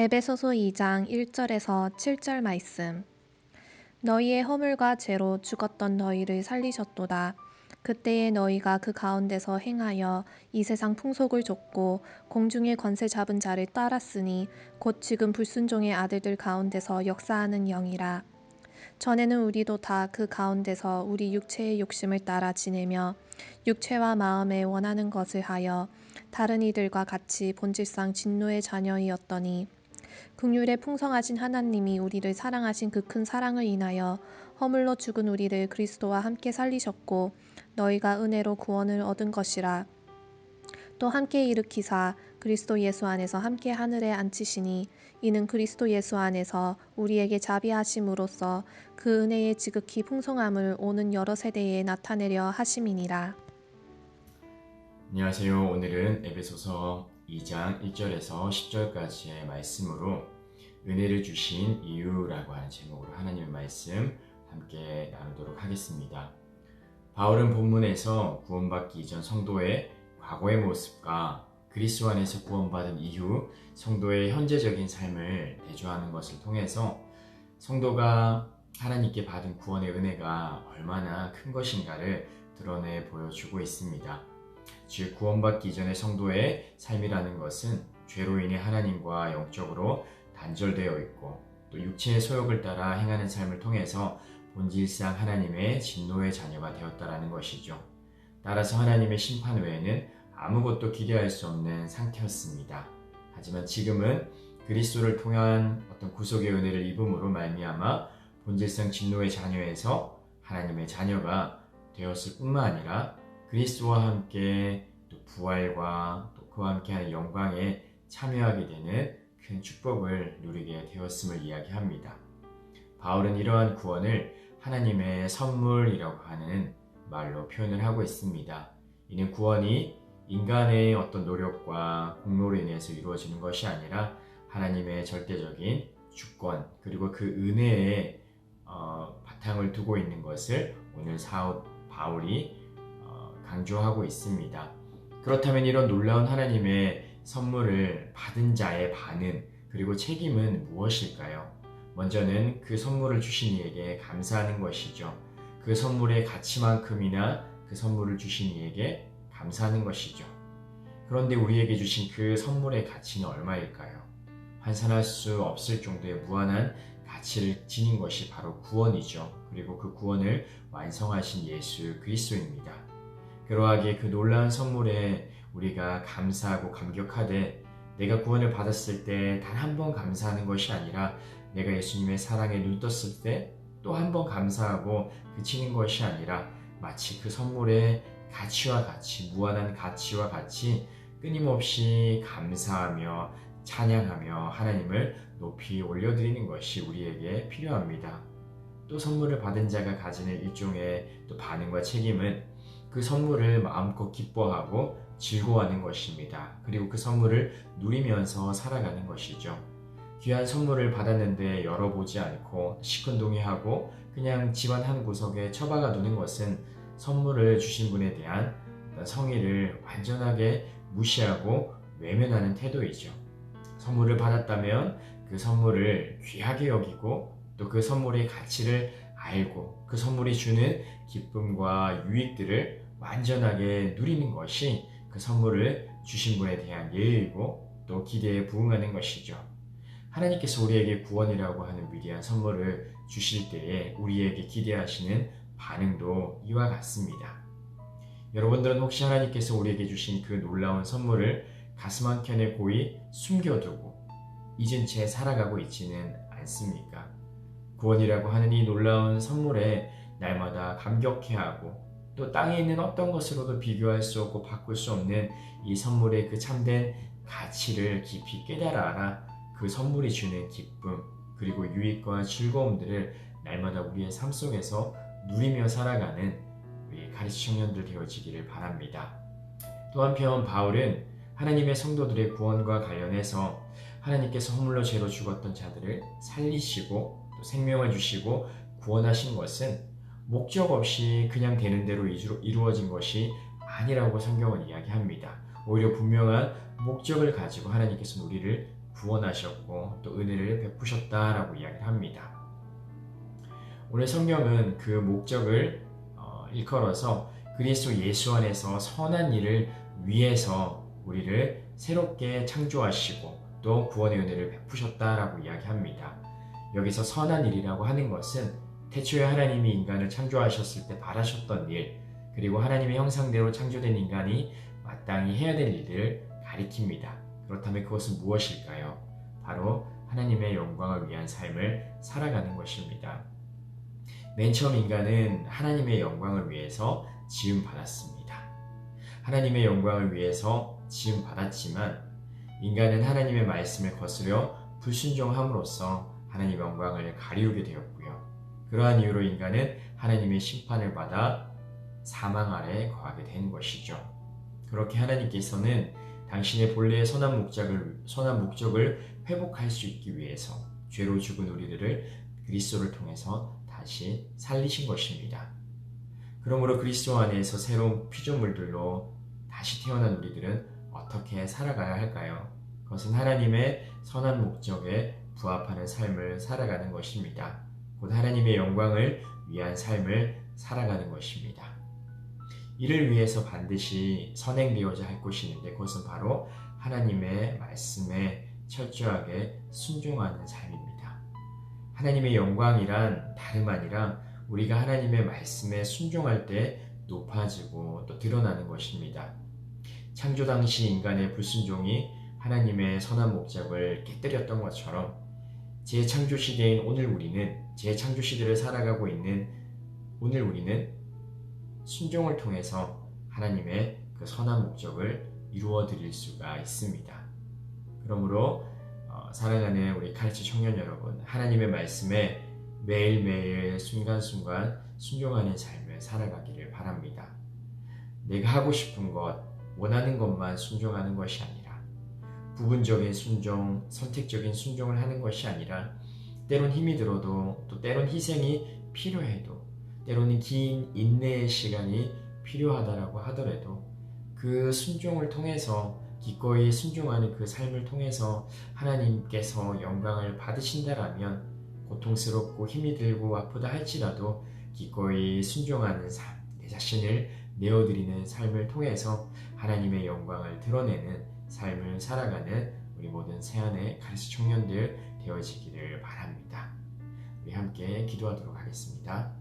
에베소서 2장 1절에서 7절 말씀. 너희의 허물과 죄로 죽었던 너희를 살리셨도다. 그때에 너희가 그 가운데서 행하여 이 세상 풍속을 좇고 공중의 권세 잡은 자를 따랐으니 곧 지금 불순종의 아들들 가운데서 역사하는 영이라. 전에는 우리도 다 그 가운데서 우리 육체의 욕심을 따라 지내며 육체와 마음에 원하는 것을 하여 다른 이들과 같이 본질상 진노의 자녀이었더니 긍휼에 풍성하신 하나님이 우리를 사랑하신 그 큰 사랑을 인하여 허물로 죽은 우리를 그리스도와 함께 살리셨고 너희가 은혜로 구원을 얻은 것이라. 또 함께 일으키사 그리스도 예수 안에서 함께 하늘에 앉히시니 이는 그리스도 예수 안에서 우리에게 자비하심으로써 그 은혜의 지극히 풍성함을 오는 여러 세대에 나타내려 하심이니라. 안녕하세요. 오늘은 에베소서 2장 1절에서 10절까지의 말씀으로 은혜를 주신 이유라고 하는 제목으로 하나님의 말씀 함께 나누도록 하겠습니다. 바울은 본문에서 구원받기 이전 성도의 과거의 모습과 그리스도 안에서 구원받은 이후 성도의 현재적인 삶을 대조하는 것을 통해서 성도가 하나님께 받은 구원의 은혜가 얼마나 큰 것인가를 드러내 보여주고 있습니다. 즉 구원받기 이전의 성도의 삶이라는 것은 죄로 인해 하나님과 영적으로 단절되어 있고 또 육체의 소욕을 따라 행하는 삶을 통해서 본질상 하나님의 진노의 자녀가 되었다라는 것이죠. 따라서 하나님의 심판 외에는 아무것도 기대할 수 없는 상태였습니다. 하지만 지금은 그리스도를 통한 어떤 구속의 은혜를 입음으로 말미암아 본질상 진노의 자녀에서 하나님의 자녀가 되었을 뿐만 아니라 그리스도와 함께 또 부활과 또 그와 함께하는 영광에 참여하게 되는 큰 축복을 누리게 되었음을 이야기합니다. 바울은 이러한 구원을 하나님의 선물이라고 하는 말로 표현을 하고 있습니다. 이는 구원이 인간의 어떤 노력과 공로로 인해서 이루어지는 것이 아니라 하나님의 절대적인 주권 그리고 그 은혜에 바탕을 두고 있는 것을 오늘 바울이 강조하고 있습니다. 그렇다면 이런 놀라운 하나님의 선물을 받은 자의 반응 그리고 책임은 무엇일까요? 먼저는 그 선물을 주신 이에게 감사하는 것이죠. 그 선물의 가치만큼이나 그 선물을 주신 이에게 감사하는 것이죠. 그런데 우리에게 주신 그 선물의 가치는 얼마일까요? 환산할 수 없을 정도의 무한한 가치를 지닌 것이 바로 구원이죠. 그리고 그 구원을 완성하신 예수 그리스도입니다. 그러하기에 그 놀라운 선물에 우리가 감사하고 감격하되 내가 구원을 받았을 때 단 한 번 감사하는 것이 아니라 내가 예수님의 사랑에 눈 떴을 때 또 한 번 감사하고 그치는 것이 아니라 마치 그 선물의 가치와 같이 무한한 가치와 같이 끊임없이 감사하며 찬양하며 하나님을 높이 올려드리는 것이 우리에게 필요합니다. 또 선물을 받은 자가 가지는 일종의 또 반응과 책임은 그 선물을 마음껏 기뻐하고 즐거워하는 것입니다. 그리고 그 선물을 누리면서 살아가는 것이죠. 귀한 선물을 받았는데 열어보지 않고 시큰둥해하고 그냥 집안 한 구석에 처박아 두는 것은 선물을 주신 분에 대한 성의를 완전하게 무시하고 외면하는 태도이죠. 선물을 받았다면 그 선물을 귀하게 여기고 또 그 선물의 가치를 알고 그 선물이 주는 기쁨과 유익들을 완전하게 누리는 것이 그 선물을 주신 분에 대한 예의이고 또 기대에 부응하는 것이죠. 하나님께서 우리에게 구원이라고 하는 위대한 선물을 주실 때에 우리에게 기대하시는 반응도 이와 같습니다. 여러분들은 혹시 하나님께서 우리에게 주신 그 놀라운 선물을 가슴 한켠에 고이 숨겨두고 잊은 채 살아가고 있지는 않습니까? 구원이라고 하는 이 놀라운 선물에 날마다 감격해하고 또 땅에 있는 어떤 것으로도 비교할 수 없고 바꿀 수 없는 이 선물의 그 참된 가치를 깊이 깨달아 알아 그 선물이 주는 기쁨 그리고 유익과 즐거움들을 날마다 우리의 삶 속에서 누리며 살아가는 우리 가리스 청년들 되어지기를 바랍니다. 또 한편 바울은 하나님의 성도들의 구원과 관련해서 하나님께서 허물로 죄로 죽었던 자들을 살리시고 또 생명을 주시고 구원하신 것은 목적 없이 그냥 되는 대로 이루어진 것이 아니라고 성경은 이야기합니다. 오히려 분명한 목적을 가지고 하나님께서는 우리를 구원하셨고 또 은혜를 베푸셨다라고 이야기를 합니다. 오늘 성경은 그 목적을 일컬어서 그리스도 예수 안에서 선한 일을 위해서 우리를 새롭게 창조하시고 또 구원의 은혜를 베푸셨다라고 이야기합니다. 여기서 선한 일이라고 하는 것은 태초에 하나님이 인간을 창조하셨을 때 바라셨던 일, 그리고 하나님의 형상대로 창조된 인간이 마땅히 해야 될 일을 가리킵니다. 그렇다면 그것은 무엇일까요? 바로 하나님의 영광을 위한 삶을 살아가는 것입니다. 맨 처음 인간은 하나님의 영광을 위해서 지음받았습니다. 하나님의 영광을 위해서 지음받았지만 인간은 하나님의 말씀을 거스려 불순종함으로써 하나님의 영광을 가리우게 되었고요. 그러한 이유로 인간은 하나님의 심판을 받아 사망 아래 거하게 된 것이죠. 그렇게 하나님께서는 당신의 본래의 선한 목적을 회복할 수 있기 위해서 죄로 죽은 우리들을 그리스도를 통해서 다시 살리신 것입니다. 그러므로 그리스도 안에서 새로운 피조물들로 다시 태어난 우리들은 어떻게 살아가야 할까요? 그것은 하나님의 선한 목적에 부합하는 삶을 살아가는 것입니다. 곧 하나님의 영광을 위한 삶을 살아가는 것입니다. 이를 위해서 반드시 선행되어야 할 것이 있는데 그것은 바로 하나님의 말씀에 철저하게 순종하는 삶입니다. 하나님의 영광이란 다름 아니라 우리가 하나님의 말씀에 순종할 때 높아지고 또 드러나는 것입니다. 창조 당시 인간의 불순종이 하나님의 선한 목적을 깨뜨렸던 것처럼 재창조 시대인 오늘 우리는 재창조 시대를 살아가고 있는 오늘 우리는 순종을 통해서 하나님의 그 선한 목적을 이루어 드릴 수가 있습니다. 그러므로 사랑하는 우리 카리치 청년 여러분, 하나님의 말씀에 매일매일 순간순간 순종하는 삶을 살아가기를 바랍니다. 내가 하고 싶은 것, 원하는 것만 순종하는 것이 아니라 부분적인 순종, 선택적인 순종을 하는 것이 아니라 때론 힘이 들어도 또 때론 희생이 필요해도 때로는 긴 인내의 시간이 필요하다라고 하더라도 그 순종을 통해서 기꺼이 순종하는 그 삶을 통해서 하나님께서 영광을 받으신다라면 고통스럽고 힘이 들고 아프다 할지라도 기꺼이 순종하는 삶, 내 자신을 내어드리는 삶을 통해서 하나님의 영광을 드러내는 삶을 살아가는 우리 모든 새안의 카리스 청년들 되어지기를 바랍니다. 우리 함께 기도하도록 하겠습니다.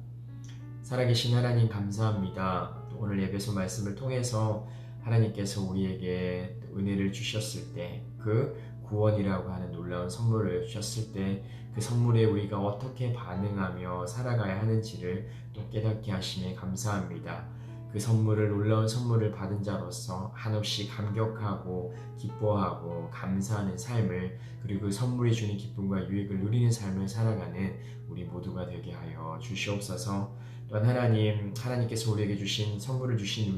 살아계신 하나님 감사합니다. 오늘 예배소 말씀을 통해서 하나님께서 우리에게 은혜를 주셨을 때 그 구원이라고 하는 놀라운 선물을 주셨을 때 그 선물에 우리가 어떻게 반응하며 살아가야 하는지를 또 깨닫게 하심에 감사합니다. 그 선물을 놀라운 선물을 받은 자로서 한없이 감격하고 기뻐하고 감사하는 삶을 그리고 그 선물이 주는 기쁨과 유익을 누리는 삶을 살아가는 우리 모두가 되게 하여 주시옵소서. 또한 하나님께서 우리에게 주신 선물을 주신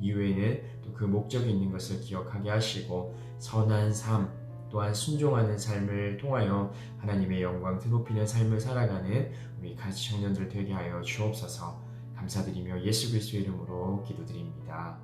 이후에는 또 그 목적이 있는 것을 기억하게 하시고 선한 삶 또한 순종하는 삶을 통하여 하나님의 영광 드높이는 삶을 살아가는 우리 가치 청년들 되게 하여 주옵소서. 감사드리며 예수 그리스도의 이름으로 기도드립니다.